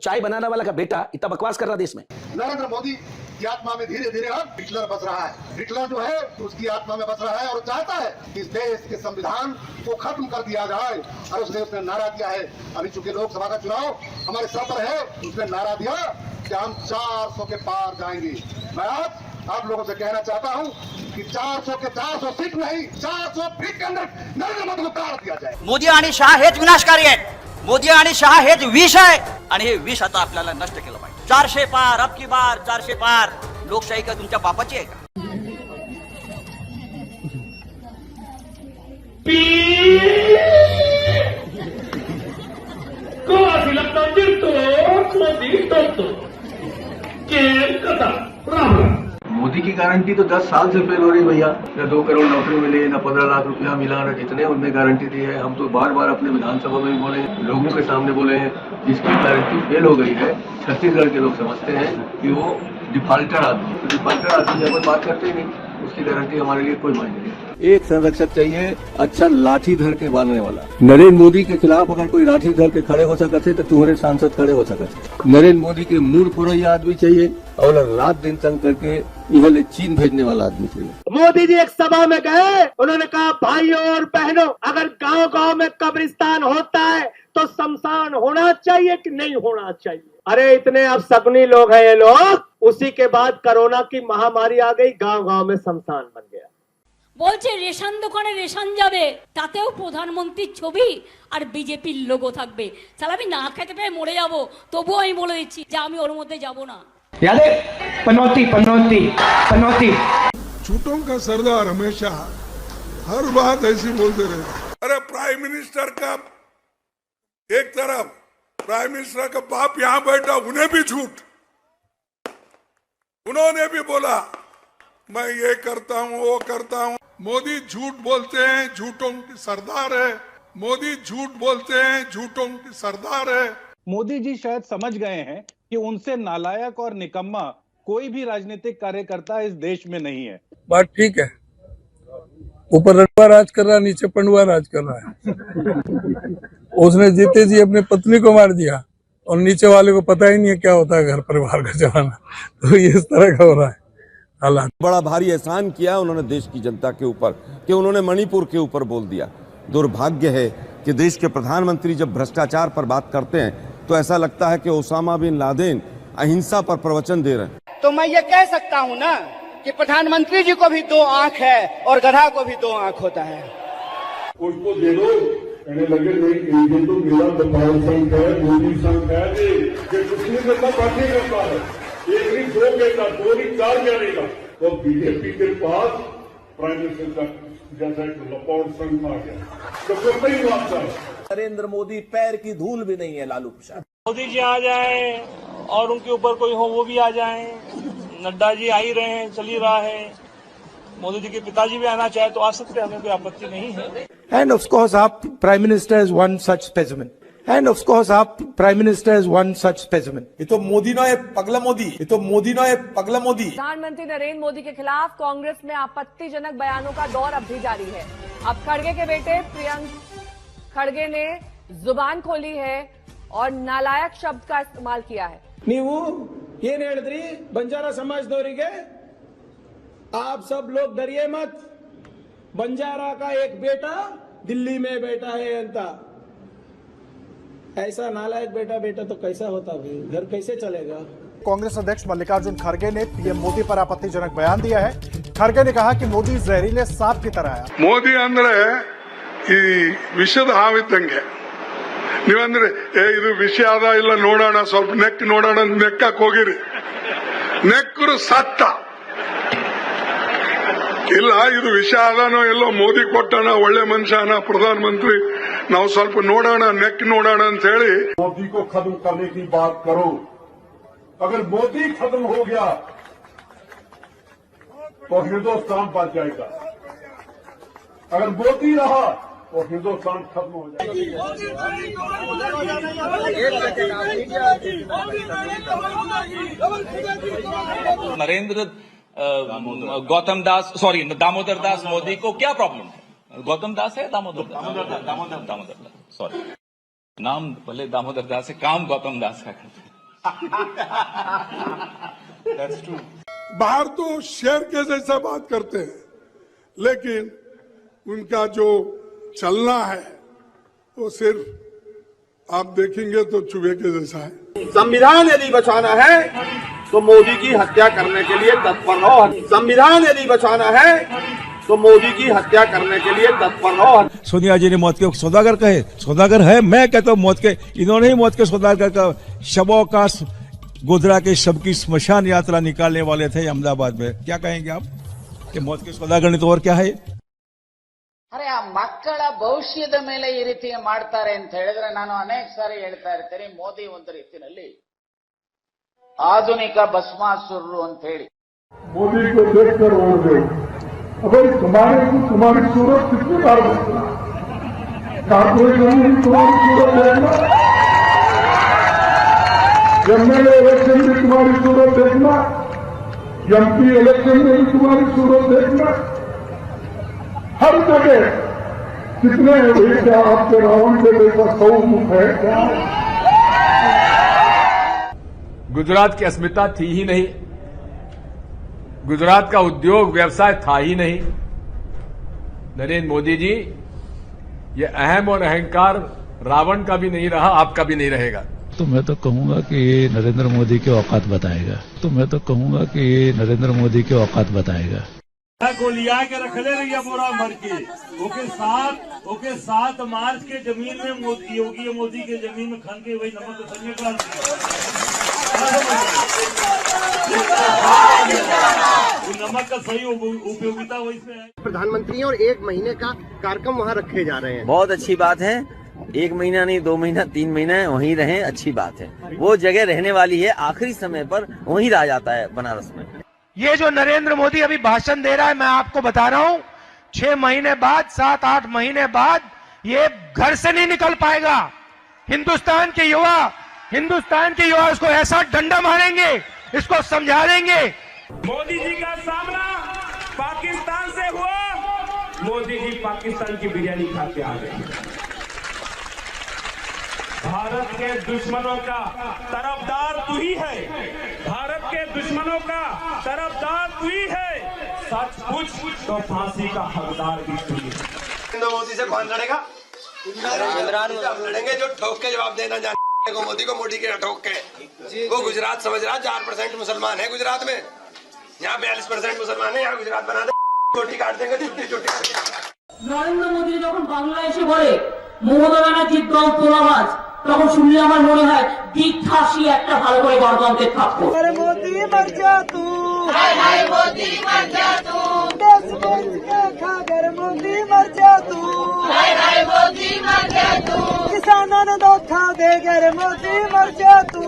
चाय बनाने वाला का बेटा इतना बकवास कर रहा देश में। नरेंद्र मोदी की आत्मा में धीरे धीरे अब हिटलर बस रहा है। हिटलर जो है उसकी आत्मा में बस रहा है और चाहता है कि इस देश के संविधान को खत्म कर दिया जाए। और उसने नारा दिया है, अभी चूंकि लोकसभा का चुनाव हमारे सर पर है, उसने नारा दिया कि हम 400 के पार जाएंगे। मैं आज आप लोगों से कहना चाहता हूं कि 400 के 400 सीट नहीं, 400 फीट के अंदर नरेंद्र मोदी को तार दिया जाए। मोदी आणि शहा हेच विनाशकारी आहेत। मोदी आणि शहा हेच विष आहे आणि हे विष आता आपल्याला नष्ट केलं पाहिजे। 400 पार, अब की बार 400 पार। लोकशाही का तुमच्या बापाची आहे का? मोदी की गारंटी तो 10 साल से फेल हो रही भैया। न 2 करोड़ नौकरी मिली, न 15 लाख रुपया मिला, न कितने उनने गारंटी दी है। हम तो बार बार अपने विधानसभा में भी बोले, लोगों के सामने बोले हैं, जिसकी गारंटी फेल हो गई है। छत्तीसगढ़ के लोग समझते हैं कि वो डिफाल्टर आदमी, तो डिफाल्टर आदमी जब बात करते ही नहीं, उसकी गारंटी हमारे लिए कोई मायने नहीं। एक संरक्षक चाहिए, अच्छा लाठी धर के बांधने वाला। नरेंद्र मोदी के खिलाफ अगर कोई लाठी धर के खड़े हो सकते तो तुम्हारे सांसद खड़े हो सकते। नरेंद्र मोदी के मूड पुरैया आदमी चाहिए और रात दिन तंग करके इधर चीन भेजने वाला आदमी चाहिए। मोदी जी एक सभा में गए, उन्होंने कहा भाइयों और बहनों, अगर गांव गांव में कब्रिस्तान होता है तो शमशान होना चाहिए कि नहीं होना चाहिए। अरे इतने अब सपनी लोग हैं ये लोग। उसी के बाद कोरोना की महामारी आ गई, गांव गांव में शमशान बन गया। বলছে রেশন দোকানে রেশন যাবে, তাতেও প্রধানমন্ত্রীর ছবি আর বিজেপির লোগো থাকবে। তাহলে আমি না খেতে পেয়ে মরে যাব, তবুও আমি বলে দিচ্ছি যে আমি ওর মধ্যে যাব না। पनौती पनौती पनौती। झूठों का सरदार हमेशा हर बात ऐसी बोलते रहे। अरे प्राइम मिनिस्टर का एक तरफ, प्राइम मिनिस्टर का बाप यहां बैठा, उन्हें भी झूठ। उन्होंने भी बोला मैं ये करता हूं, वो करता हूं। मोदी झूठ बोलते हैं, झूठों के सरदार है। मोदी झूठ बोलते हैं, झूठों के सरदार है। मोदी जी शायद समझ गए हैं कि उनसे नालायक और निकम्मा कोई भी राजनीतिक कार्यकर्ता इस देश में नहीं है। बात ठीक है, ऊपर रटवा राज कर रहा है, नीचे पंडुआ राज कर रहा है। उसने जीते जी अपनी पत्नी को मार दिया और नीचे वाले को पता ही नहीं है क्या होता है घर परिवार का चलाना। तो ये इस तरह का हो रहा है हालात। बड़ा भारी एहसान किया उन्होंने देश की जनता के ऊपर कि उन्होंने मणिपुर के ऊपर बोल दिया। दुर्भाग्य है कि देश के प्रधानमंत्री जब भ्रष्टाचार पर बात करते हैं तो ऐसा लगता है कि ओसामा बिन लादेन अहिंसा पर प्रवचन दे रहे हैं। तो मैं ये कह सकता हूँ ना कि प्रधानमंत्री जी को भी 2 आंख है और गधा को भी 2 आंख होता है। उसको दे दो, कहने लगे नहीं, ये तो मेरा दबाव संघ है, मोदी संघ है, ये कुछ नहीं करता, बातें करता है। एक नहीं 2 कहता, 2 नहीं 4 करेगा। तो बीजेपी के पास प्राइम मिनिस्टर का जैसा लपौट संघ आ गया, तो कोई नहीं वापस आया। नरेंद्र मोदी पैर की धूल भी नहीं है लालू प्रसाद। मोदी जी आ जाए और उनके ऊपर कोई हो वो भी आ जाए। नड्डा जी आ ही रहे हैं, चल ही रहा है। मोदी जी के पिताजी भी आना चाहे तो आ सकते हैं, हमें कोई आपत्ति नहीं है। And of course, our Prime Minister is one such specimen. And of course, our Prime Minister is one such specimen. ये तो मोदी ना है पगला मोदी, ये तो मोदी ना है पगला मोदी। प्रधानमंत्री नरेंद्र मोदी के खिलाफ कांग्रेस में आपत्तिजनक बयानों का दौर अब भी जारी है। अब खड़गे के बेटे प्रियंक खड़गे ने जुबान खोली है और नालायक शब्द का इस्तेमाल किया है। ನೀವು ಏನ್ ಹೇಳಿದ್ರಿ ಬಂಜಾರ ಸಮಾಜದವರಿಗೆ? आप सब लोग डरिए मत, बंजारा का एक बेटा दिल्ली में बैठा है अंता। ऐसा नालायक बेटा तो कैसा होता भाई, घर कैसे चलेगा? कांग्रेस अध्यक्ष मल्लिकार्जुन खड़गे ने पीएम मोदी पर आपत्तिजनक बयान दिया है। खड़गे ने कहा कि मोदी जहरीले सांप की तरह है। ಮೋದಿ ಅಂದ್ರೆ ಈ ವಿಷದ ಹಾವಿದ್ದಂಗೆ। ನೀವಂದ್ರೆ ಇದು ವಿಷ ಆದ ಇಲ್ಲ ನೋಡೋಣ, ಸ್ವಲ್ಪ ನೆಕ್ ನೋಡೋಣ, ನೆಕ್ಕಕ್ ಹೋಗಿರಿ, ನೆಕ್ಕರು ಸತ್ತ ಇಲ್ಲ, ಇದು ವಿಷ ಆದಾನೋ ಎಲ್ಲೋ ಮೋದಿ ಕೊಟ್ಟಣ, ಒಳ್ಳೆ ಮನುಷ್ಯನ ಪ್ರಧಾನಮಂತ್ರಿ, ನಾವು ಸ್ವಲ್ಪ ನೋಡೋಣ, ನೆಕ್ ನೋಡೋಣ ಅಂತ ಹೇಳಿ मोदी को खत्म करने की बात करो। अगर मोदी खत्म हो गया तो हिंदुस्तान बच जाएगा। अगर मोदी रहा तो हिंदुस्तान खत्म हो जाएगा। नरेंद्र गौतम दास, सॉरी दामोदर दास मोदी को क्या प्रॉब्लम है? गौतम दास है, दामोदर दास, सॉरी, नाम भले दामोदर दास है, काम गौतम दास का करते हैं। बाहर तो शेर के जैसा बात करते हैं, लेकिन उनका जो चलना है वो सिर्फ आप देखेंगे तो चूहे के जैसा है। संविधान यदि बचाना है तो मोदी की हत्या करने के लिए तत्पर रहो। संविधान यदि बचाना है तो मोदी की हत्या करने के लिए तत्पर रहो। सोनिया जी ने मौत के सौदागर कहे, सौदागर है, मैं कहता हूँ मौत के, इन्होंने ही मौत के सौदागर का शवों का गोधरा के शव की स्मशान यात्रा निकालने वाले थे अहमदाबाद में। क्या कहेंगे आप कि मौत के सौदागर ने तो और क्या है? ಅರೆ ಆ ಮಕ್ಕಳ ಭವಿಷ್ಯದ ಮೇಲೆ ಈ ರೀತಿ ಮಾಡ್ತಾರೆ ಅಂತ ಹೇಳಿದ್ರೆ ನಾನು ಅನೇಕ ಸಾರಿ ಹೇಳ್ತಾ ಇರ್ತೀನಿ, ಮೋದಿ ಒಂದು ರೀತಿಯಲ್ಲಿ ಆಧುನಿಕ ಭಸ್ಮಾಸುರರು ಅಂತ ಹೇಳಿ। मोदी को देखकर ओढ़ गए। अब तुम्हारी सूरत कितनी बार देखना, कारपोरेशन में तुम्हारी सूरत देखना, एमएलए इलेक्शन में तुम्हारी सूरत देखना, एमपी इलेक्शन में भी तुम्हारी सूरत देखना, हर जगह कितने क्या आपके रावण के जैसा 100 मुख है क्या? गुजरात की अस्मिता थी ही नहीं, गुजरात का उद्योग व्यवसाय था ही नहीं। नरेंद्र मोदी जी, ये अहम और अहंकार रावण का भी नहीं रहा, आपका भी नहीं रहेगा। तो मैं तो कहूंगा कि ये नरेंद्र मोदी के औकात बताएगा। को लिया के रख ले रही है पूरा भर के। ओके 7 मार्च के जमीन में योगी मोदी के जमीन में खन के वही नमक तो संजय नमक का सही उपयोगिता वही इसमें है। प्रधानमंत्री और 1 महीने का कार्यक्रम वहाँ रखे जा रहे हैं। बहुत अच्छी बात है। 1 महीना नहीं, 2 महीना, 3 महीना वहीं रहें, अच्छी बात है। वो जगह रहने वाली है, आखिरी समय पर वहीं रह जाता है बनारस में। ये जो नरेंद्र मोदी अभी भाषण दे रहा है, मैं आपको बता रहा हूँ 6 महीने बाद, 7-8 महीने बाद ये घर से नहीं निकल पाएगा। हिंदुस्तान के युवा इसको ऐसा डंडा मारेंगे, इसको समझा देंगे। मोदी जी का सामना पाकिस्तान से हुआ, मोदी जी पाकिस्तान की बिरयानी खा के आ गए। भारत के दुश्मनों का तरफदार तू ही है, भारत के दुश्मनों का तरफदार तू ही है, सच पूछ तो फांसी का हकदार भी तू ही है। नरेंद्र मोदी से कौन लड़ेगा? लड़ेंगे जो ठोक के जवाब देना जानते को, मोदी को मोदी के ठोक के। वो गुजरात समझ रहा, 4% मुसलमान है गुजरात में, यहाँ 42% मुसलमान है, यहाँ गुजरात बना दे, छोटी काट देंगे, छोटी। নরেন্দ্র মোদী যখন বাংলায় এসে বলে মমতা ব্যানার্জির দল তোলাবাজ, তখন শুনলে আমার মনে হয় দীক্ষাসী একটা ভালো করে গণতন্ত্রের থাপ্পড়। মোদি মর যা তু, মোদি মর যা তু, দেশ বঞ্চ কে খাগর মোদি মর যা তু, মোদি মর যা তু, किसानों ने धोखा दे गए मोदी मर जा तू,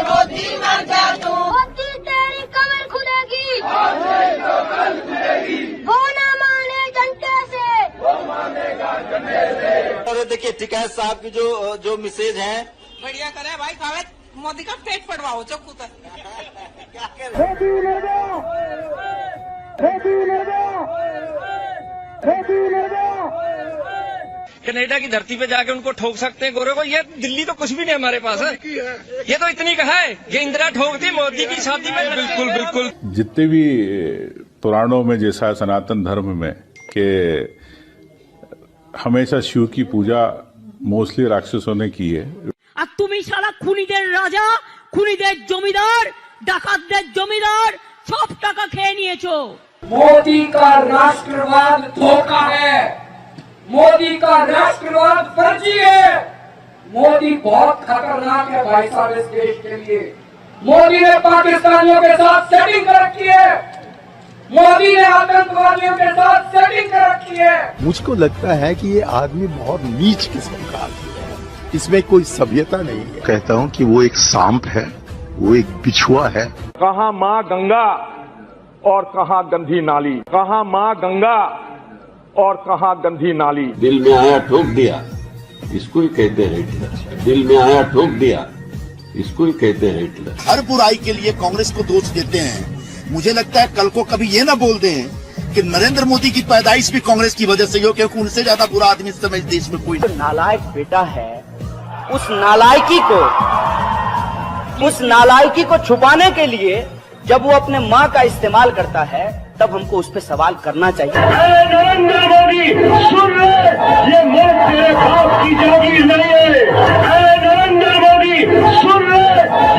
मोदी मर जा तू। मोदी तेरी कमर खुलेगी, वो ना माने जनता से, वो मानेगा जनता से। अरे देखिए टिकैत साहब की जो मैसेज है, बढ़िया करे भाई, कागज मोदी का पेट पड़वाओ चक्कू तक। कनाडा की धरती पे जाके उनको ठोक सकते हैं गोरे को। ये दिल्ली तो कुछ भी नहीं हमारे पास है, ये तो इतनी कहा है, ये इंदिरा ठोकती मोदी की छाती में। बिल्कुल। जितने भी पुराणों में जैसा है सनातन धर्म में कि हमेशा शिव की पूजा मोस्टली राक्षसों ने की है। আর তুমি সারা খুনিদের রাজা, খুনিদের জমিদার, ডাকাতদের জমিদার, সব টাকা খেয়ে নিয়েছো। मोदी का राष्ट्रवाद धोखा है, मोदी का राष्ट्रवाद फर्जी है। मोदी बहुत खतरनाक है भाई साहब इस देश के लिए। मोदी ने पाकिस्तानियों के साथ सेटिंग कर रखी है, मोदी ने आतंकवादियों के साथ सेटिंग कर रखी है। मुझको लगता है कि ये आदमी बहुत नीच किस्म का आदमी है, इसमें कोई सभ्यता नहीं है। कहता हूँ कि वो एक सांप है, वो एक बिछुआ है। कहाँ माँ गंगा और कहाँ गंदी नाली, कहाँ माँ गंगा और कहाँ गंदी नाली। दिल में आया ठोक दिया, इसको ही कहते हैं हिटलर। दिल में आया ठोक दिया, इसको ही कहते हैं हिटलर। हर बुराई के लिए कांग्रेस को दोष देते हैं। मुझे लगता है कल को कभी ये ना बोल दें कि नरेंद्र मोदी की पैदाइश भी कांग्रेस की वजह से हो, क्योंकि उनसे ज्यादा बुरा आदमी इस समय देश में कोई नालायक बेटा है, उस नालायकी को उस नालायकी को छुपाने के लिए जब वो अपने माँ का इस्तेमाल करता है तब हमको उस पर सवाल करना चाहिए। नरेंद्र मोदी सुन ले, ये मुल्क तेरे बाप की जागीर नहीं है। नरेंद्र मोदी सुन ले,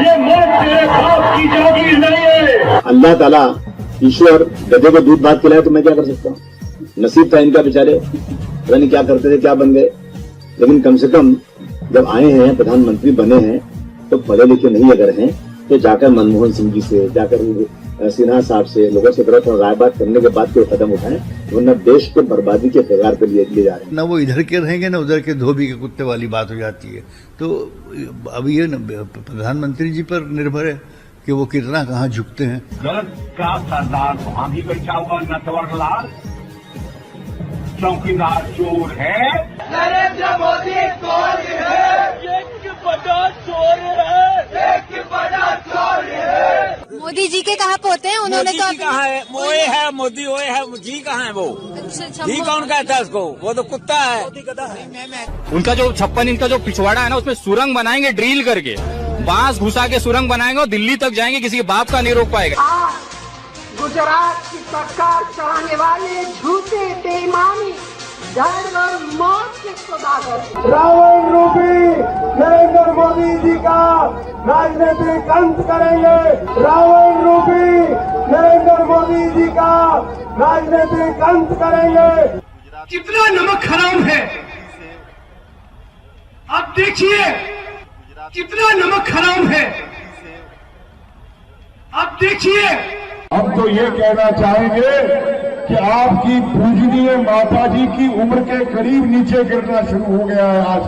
ये मुल्क तेरे बाप की जागीर नहीं है। अल्लाह ताला ईश्वर गधे को दूध भात खिलाए तो मैं क्या कर सकता हूँ? नसीब था इनका, बेचारे पता नहीं क्या करते थे, क्या बन गए। लेकिन कम से कम जब आए हैं, प्रधानमंत्री बने हैं, तो पढ़े लिखे नहीं अगर हैं तो जाकर मनमोहन सिंह जी से, जाकर सिन्हा साहब से, लोगों से तरह राय बात करने के बाद कोई कदम उठाएं, वरना देश को बर्बादी के कगार पर ले जा रहे हैं। ना वो इधर के रहेंगे ना उधर के, धोबी के कुत्ते वाली बात हो जाती है। तो अब ये प्रधानमंत्री जी पर निर्भर है कि वो कितना कहाँ झुकते हैं। गलत का सरदार वहां भी बैठा हुआ नटवर लाल, चौकीदार चोर है। नरेंद्र मोदी चोर है, एक बड़ा चोर है, एक बड़ा चोर है। मोदी जी के कहाँ पोते हैं? उन्होंने तो कहा है मोए है, मोदी ओए है, जी कहाँ है वो? जी कौन कहता है उसको? वो तो कुत्ता है। उनका जो 56 इंच का जो पिछवाड़ा है ना, उसमें सुरंग बनाएंगे ड्रिल करके, बांस घुसा के सुरंग बनाएंगे और दिल्ली तक जाएंगे, किसी के बाप का नहीं रोक पाएगा। गुजरात की सरकार चलाने वाले झूठे बेईमानी डर और मौत के सौदागर रावण रूपी नरेंद्र मोदी जी का राजनीतिक अंत करेंगे। रावण रूपी नरेंद्र मोदी जी का राजनीतिक अंत करेंगे। कितना नमक हराम है आप देखिए, कितना नमक हराम है आप देखिए। हम तो ये कहना चाहेंगे कि आपकी पूजनीय माता जी की उम्र के करीब नीचे गिरना शुरू हो गया है आज।